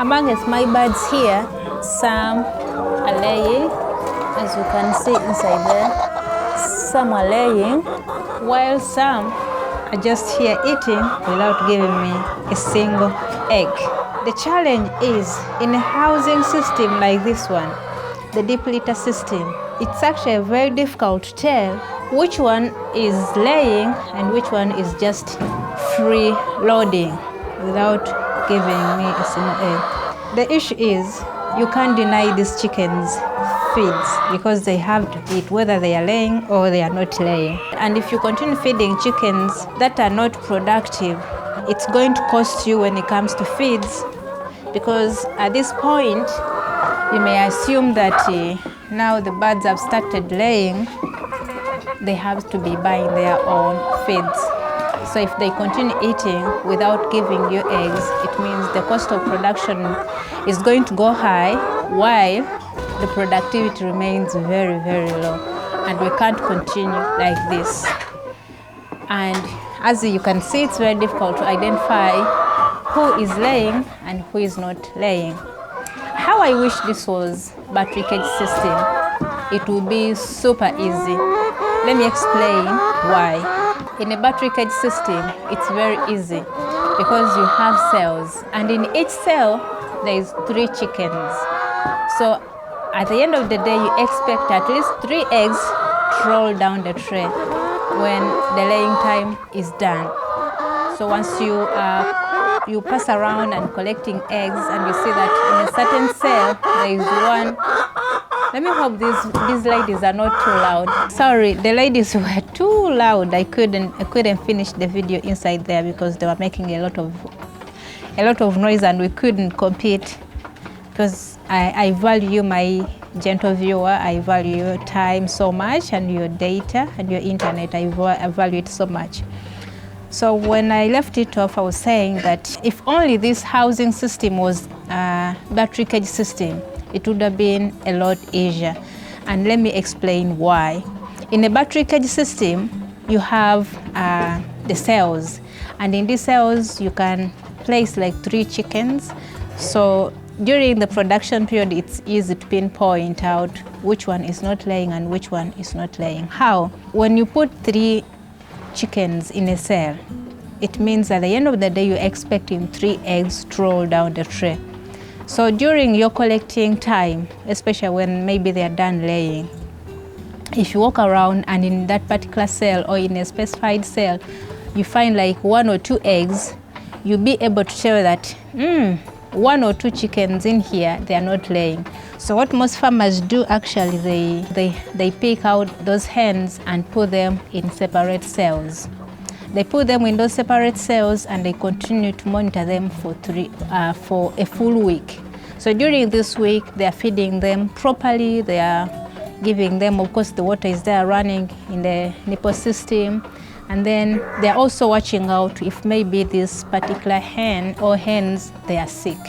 Amongst my birds here, some are laying, as you can see inside there. Some are laying, while some are just here eating without giving me a single egg. The challenge is, in a housing system like this one, the deep litter system, it's actually very difficult to tell which one is laying and which one is just free loading without giving me a single egg. The issue is, you can't deny these chickens feeds because they have to eat whether they are laying or they are not laying. And if you continue feeding chickens that are not productive, it's going to cost you when it comes to feeds, because at this point you may assume that now the birds have started laying, they have to be buying their own feeds. So if they continue eating without giving you eggs, it means the cost of production is going to go high while the productivity remains very, very low. And we can't continue like this. And as you can see, it's very difficult to identify who is laying and who is not laying. How I wish this was battery cage system. It would be super easy. Let me explain why. In a battery cage system, it's very easy because you have cells, and in each cell there is 3 chickens. So at the end of the day, you expect at least 3 eggs to roll down the tray when the laying time is done. So once you pass around and collecting eggs, and you see that in a certain cell there is one. Let me hope these ladies are not too loud. Sorry, the ladies were too loud. I couldn't finish the video inside there because they were making a lot of noise, and we couldn't compete because I value my gentle viewer. I value your time so much, and your data and your internet. I value it so much. So when I left it off, I was saying that if only this housing system was a battery cage system, it would have been a lot easier. And let me explain why. In a battery cage system, you have the cells. And in these cells, you can place like 3 chickens. So during the production period, it's easy to pinpoint out which one is not laying and which one is not laying. How? When you put 3 chickens in a cell, it means at the end of the day, you're expecting 3 eggs to roll down the tray. So during your collecting time, especially when maybe they are done laying, if you walk around and in that particular cell or in a specified cell, you find like 1 or 2 eggs, you'll be able to tell that 1 or 2 chickens in here, they are not laying. So what most farmers do, actually, they pick out those hens and put them in separate cells. They put them in those separate cells and they continue to monitor them for a full week. So during this week, they are feeding them properly. They are giving them, of course, the water is there running in the nipple system. And then they are also watching out if maybe this particular hen or hens, they are sick.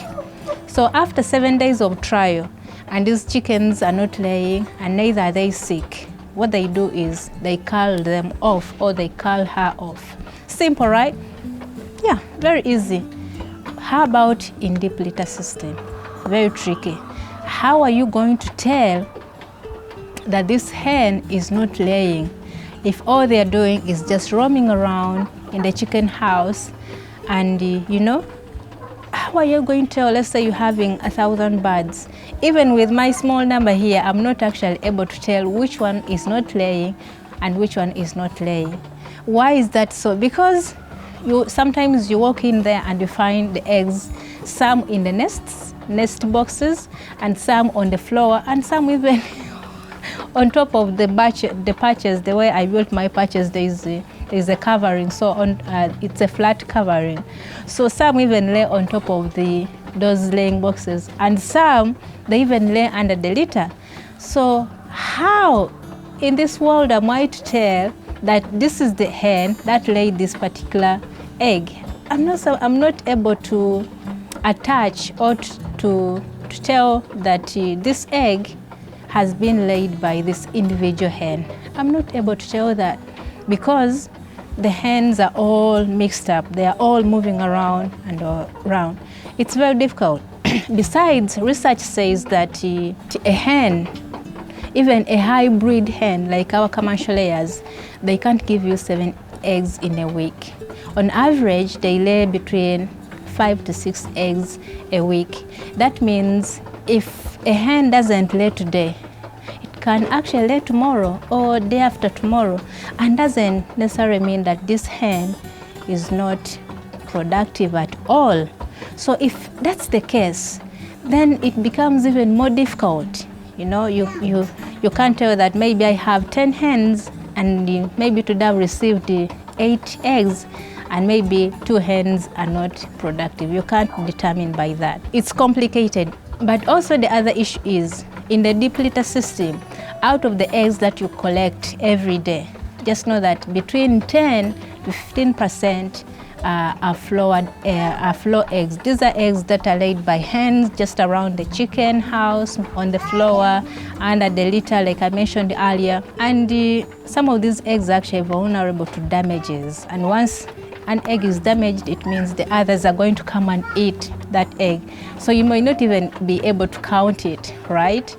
So after 7 days of trial, and these chickens are not laying and neither are they sick, what they do is they cull them off, or they cull her off. Simple, right? Yeah, very easy. How about in deep litter system? Very tricky. How are you going to tell that this hen is not laying if all they're doing is just roaming around in the chicken house? And how are you going to tell? Let's say you're having 1,000 birds. Even with my small number here, I'm not actually able to tell which one is not laying and which one is not laying. Why is that so? Because sometimes you walk in there and you find the eggs, some in the nest boxes, and some on the floor, and some even on top of the patches. The way I built my patches, there is a covering, so it's a flat covering. So some even lay on top of those laying boxes, and some they even lay under the litter. So how in this world am I to tell that this is the hen that laid this particular egg? I'm not able to attach or to tell that this egg has been laid by this individual hen. I'm not able to tell that because the hens are all mixed up. They are all moving around and around. It's very difficult. Besides, research says that a hen, even a hybrid hen like our commercial layers, they can't give you 7 eggs in a week. On average, they lay between 5 to 6 eggs a week. That means if a hen doesn't lay today, it can actually lay tomorrow or day after tomorrow, and doesn't necessarily mean that this hen is not productive at all. So if that's the case, then it becomes even more difficult. You know, you can't tell that maybe I have 10 hens and maybe today I've received 8 eggs and maybe 2 hens are not productive. You can't determine by that. It's complicated. But also the other issue is, in the deep litter system, out of the eggs that you collect every day, just know that between 10 to 15% are floor eggs. These are eggs that are laid by hens just around the chicken house, on the floor, under the litter, like I mentioned earlier. And some of these eggs are actually vulnerable to damages. And once an egg is damaged, it means the others are going to come and eat that egg. So you might not even be able to count it, right?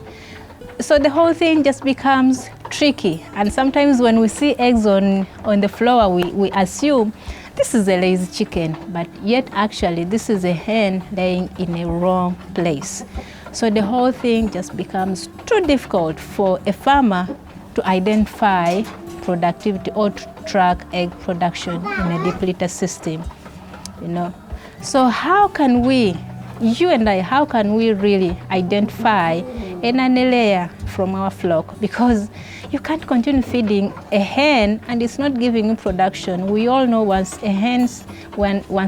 So the whole thing just becomes tricky. And sometimes when we see eggs on the floor, we assume this is a lazy chicken, but yet actually this is a hen laying in a wrong place. So the whole thing just becomes too difficult for a farmer to identify productivity or to track egg production in a deep litter system, you know. So how can we, you and I, how can we really identify a nanny layer from our flock? Because you can't continue feeding a hen and it's not giving you production. We all know once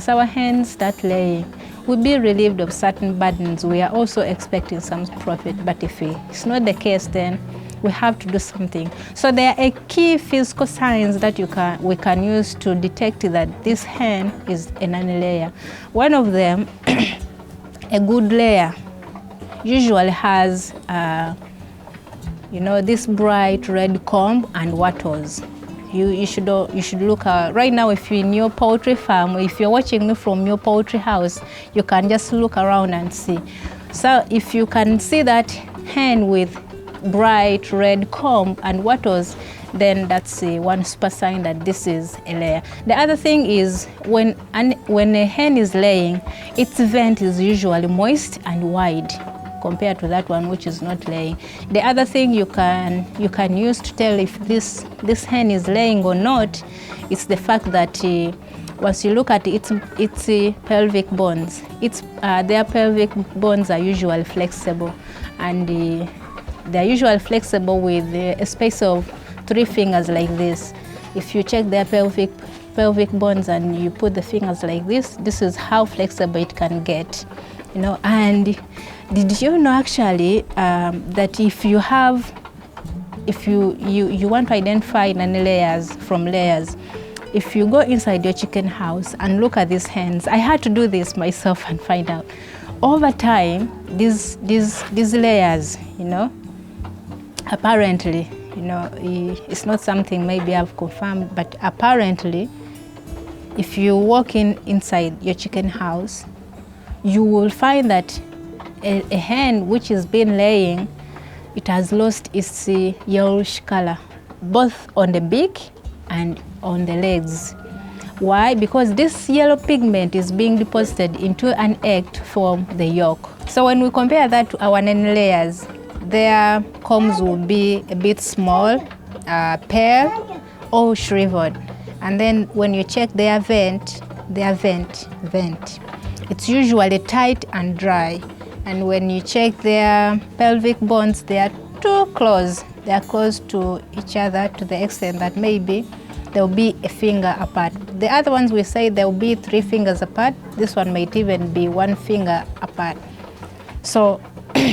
our hens start laying, we'll be relieved of certain burdens. We are also expecting some profit, but if it's not the case, then we have to do something. So there are key physical signs that we can use to detect that this hen is a nanny layer. One of them, a good layer, usually has this bright red comb and wattles. You should look right now. If you're in your poultry farm, if you're watching me from your poultry house, you can just look around and see. So if you can see that hen with bright red comb and wattles, then that's one super sign that this is a layer. The other thing is when a hen is laying, its vent is usually moist and wide compared to that one which is not laying. The other thing you can use to tell if this hen is laying or not, it's the fact that once you look at its pelvic bones, their pelvic bones are usually flexible, and they're usually flexible with a space of 3 fingers like this. If you check their pelvic bones and you put the fingers like this is how flexible it can get, you know. And did you know actually that if you want to identify nanny layers from layers, if you go inside your chicken house and look at these hens, I had to do this myself and find out. Over time, these layers, you know, apparently, you know, it's not something maybe I've confirmed, but apparently, if you walk inside your chicken house, you will find that a hen which has been laying, it has lost its yellowish color, both on the beak and on the legs. Why? Because this yellow pigment is being deposited into an egg to form the yolk. So when we compare that to our nanny layers, their combs will be a bit small, pale, or shriveled. And then when you check their vent, it's usually tight and dry. And when you check their pelvic bones, they are too close. They are close to each other to the extent that maybe there will be a finger apart. The other ones we say there will be 3 fingers apart. This one might even be 1 finger apart. So,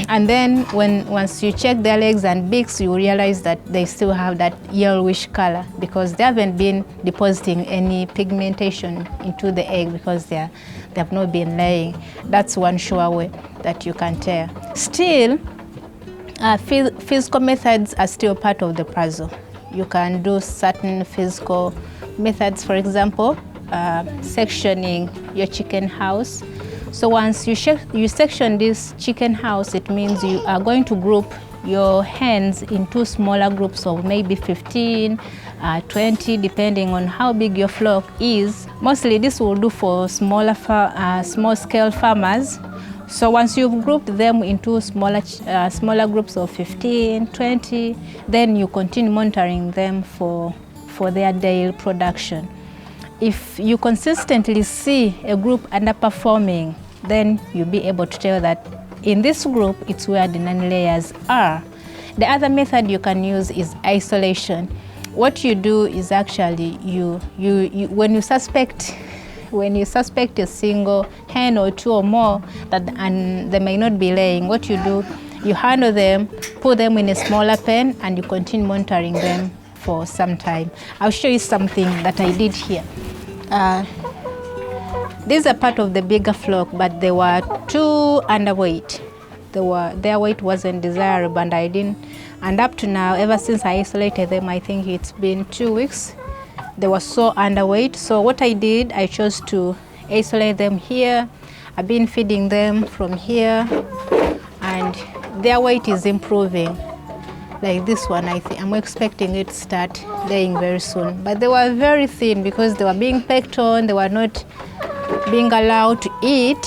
and then once you check their legs and beaks, you realize that they still have that yellowish color because they haven't been depositing any pigmentation into the egg because they have not been laying. That's one sure way that you can tell. Still, physical methods are still part of the puzzle. You can do certain physical methods, for example, sectioning your chicken house So once you section this chicken house, it means you are going to group your hens into smaller groups of maybe 15, 20, depending on how big your flock is. Mostly this will do for small-scale farmers. So once you've grouped them into smaller groups of 15, 20, then you continue monitoring them for their daily production. If you consistently see a group underperforming, then you'll be able to tell that in this group, it's where the nanny layers are. The other method you can use is isolation. What you do is actually when you suspect a single hen or two or more and they may not be laying, what you do, you handle them, put them in a smaller pen, and you continue monitoring them for some time. I'll show you something that I did here. These are part of the bigger flock, but they were too underweight. Their weight wasn't desirable, and up to now, ever since I isolated them, I think it's been 2 weeks, they were so underweight. So what I did, I chose to isolate them here. I've been feeding them from here, and their weight is improving. Like this one, I'm expecting it to start laying very soon. But they were very thin because they were being pecked on, they were not being allowed to eat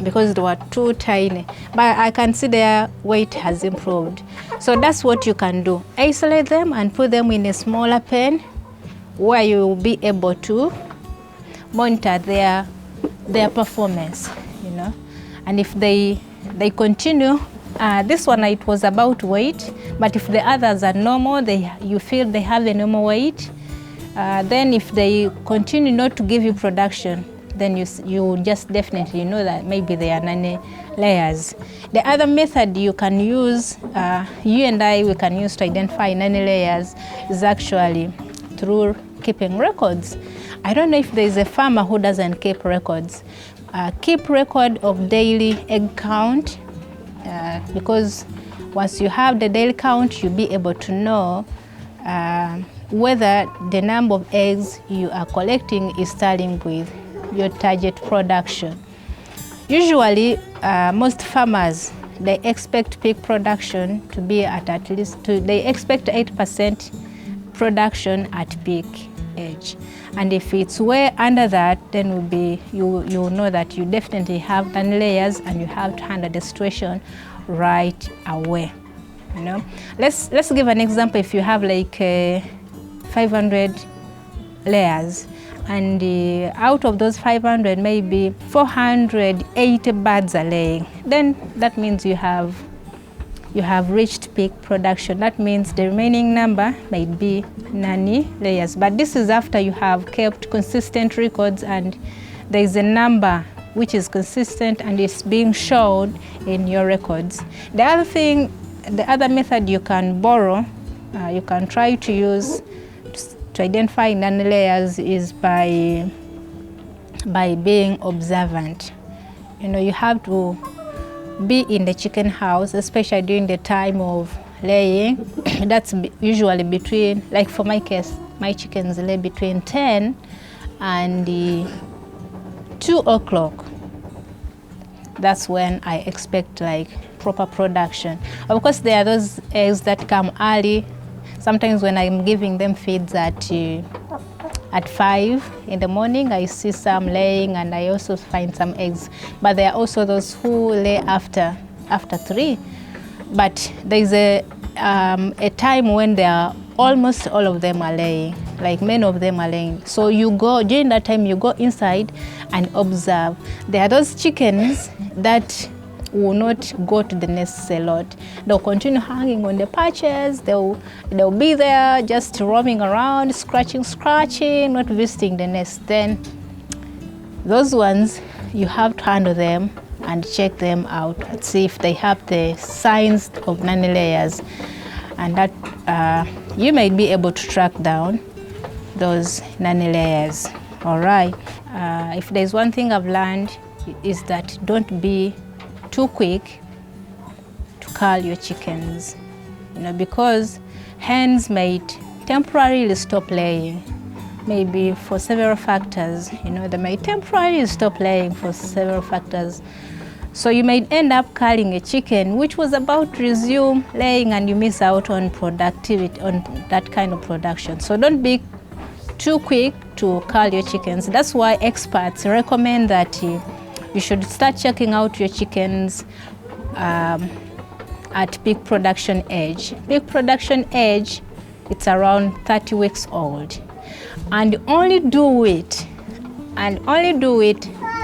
because they were too tiny. But I can see their weight has improved. So that's what you can do. Isolate them and put them in a smaller pen where you will be able to monitor their performance, you know. And if they continue, this one, it was about weight, but if the others are normal, you feel they have a normal weight, then if they continue not to give you production, then you just definitely know that maybe they are nanny layers. The other method you can use, you and we can use to identify nanny layers is actually through keeping records. I don't know if there is a farmer who doesn't keep records. Keep record of daily egg count, because once you have the daily count, you'll be able to know whether the number of eggs you are collecting is tallying with your target production. Usually, most farmers, they expect peak production to be at least, they expect 8% production at peak age. And if it's way under that, then you'll know that you definitely have nanny layers and you have to handle the situation right away. You know, let's give an example. If you have like 500 layers, and out of those 500, maybe 480 birds are laying, then that means you have reached peak production. That means the remaining number might be nanny layers. But this is after you have kept consistent records and there is a number which is consistent and is being shown in your records. The other method you can borrow, you can try to use to identify nanny layers is by being observant. You know, you have to be in the chicken house, especially during the time of laying. That's usually between, like for my case, my chickens lay between 10 and 2 o'clock. That's when I expect like proper production. Of course, there are those eggs that come early. Sometimes when I'm giving them feeds at 5 in the morning, I see some laying and I also find some eggs. But there are also those who lay after 3. But there's a time when almost all of them are laying, like many of them are laying. So during that time, you go inside and observe. There are those chickens that will not go to the nest a lot. They'll continue hanging on the perches. They'll be there just roaming around, scratching, not visiting the nest. Then those ones, you have to handle them and check them out and see if they have the signs of nanny layers, and that you might be able to track down those nanny layers. All right. If there's one thing I've learned is that don't be too quick to cull your chickens, you know, because hens might temporarily stop laying, maybe for several factors. You know, they may temporarily stop laying for several factors. So you may end up culling a chicken which was about to resume laying, and you miss out on productivity, on that kind of production. So don't be too quick to cull your chickens. That's why experts recommend that you should start checking out your chickens at peak production age. Peak production age, it's around 30 weeks old. And only do it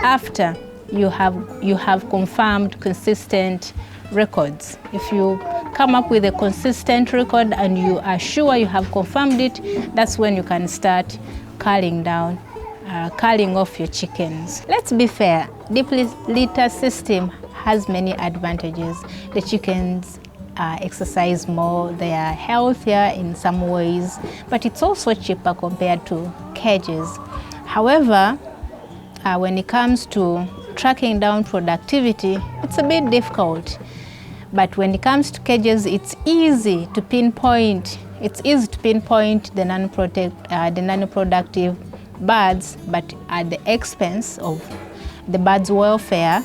after you have confirmed consistent records. If you come up with a consistent record and you are sure you have confirmed it, that's when you can start culling off your chickens. Let's be fair, deep litter system has many advantages. The chickens exercise more, they are healthier in some ways, but it's also cheaper compared to cages. However, when it comes to tracking down productivity, it's a bit difficult. But when it comes to cages, it's easy to pinpoint. It's easy to pinpoint the non-productive birds, but at the expense of the birds' welfare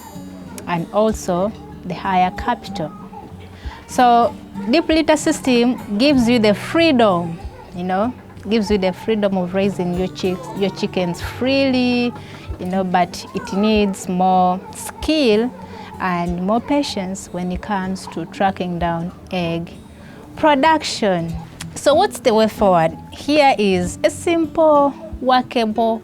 and also the higher capital. So deep litter system gives you the freedom, gives you the freedom of raising your chickens freely, but it needs more skill and more patience when it comes to tracking down egg production. So what's the way forward? Here is a simple, workable,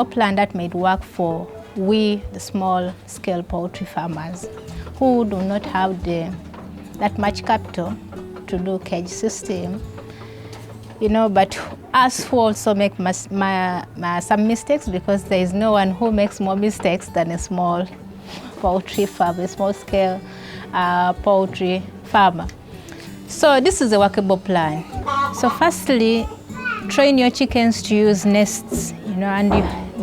plan that may work for the small scale poultry farmers who do not have that much capital to do cage system, but us who also make some mistakes, because there is no one who makes more mistakes than a small poultry farmer, a small scale poultry farmer. So this is a workable plan. So firstly, train your chickens to use nests, and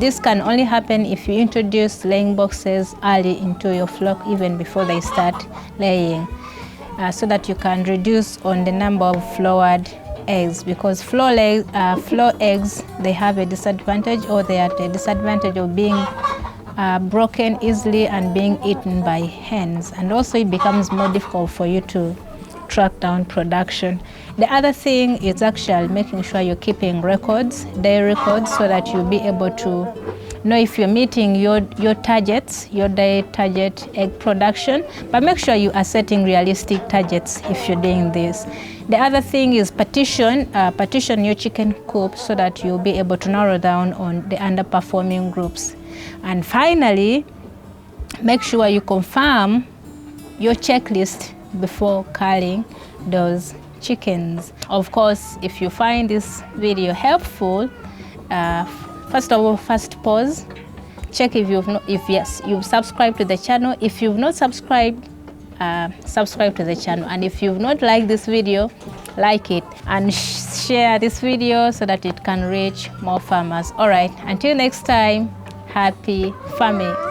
this can only happen if you introduce laying boxes early into your flock, even before they start laying, so that you can reduce on the number of flowered eggs, because floor eggs, they have a disadvantage, or they are at a disadvantage of being broken easily and being eaten by hens, and also it becomes more difficult for you to track down production. The other thing is actually making sure you're keeping records, day records, so that you'll be able to know if you're meeting your targets, your day target egg production, but make sure you are setting realistic targets if you're doing this. The other thing is partition your chicken coop so that you'll be able to narrow down on the underperforming groups. And finally, make sure you confirm your checklist before culling those chickens. Of course, if you find this video helpful, first of all, pause, check if you've subscribed to the channel. If you've not subscribed, subscribe to the channel, and if you've not liked this video, like it and share this video so that it can reach more farmers. All right, until next time, happy farming.